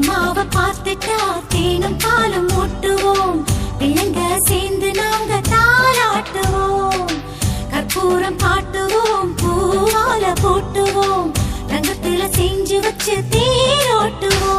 மாவை பார்த்துட்டா தேனும் பாலும் ஊட்டுவோம், பிள்ளைங்க சேர்ந்து நாங்க தாளாட்டுவோம். கற்பூரம் காட்டுவோம், பூவால போட்டுவோம், தங்கத்துல செஞ்சு வச்சு தேரோட்டுவோம்.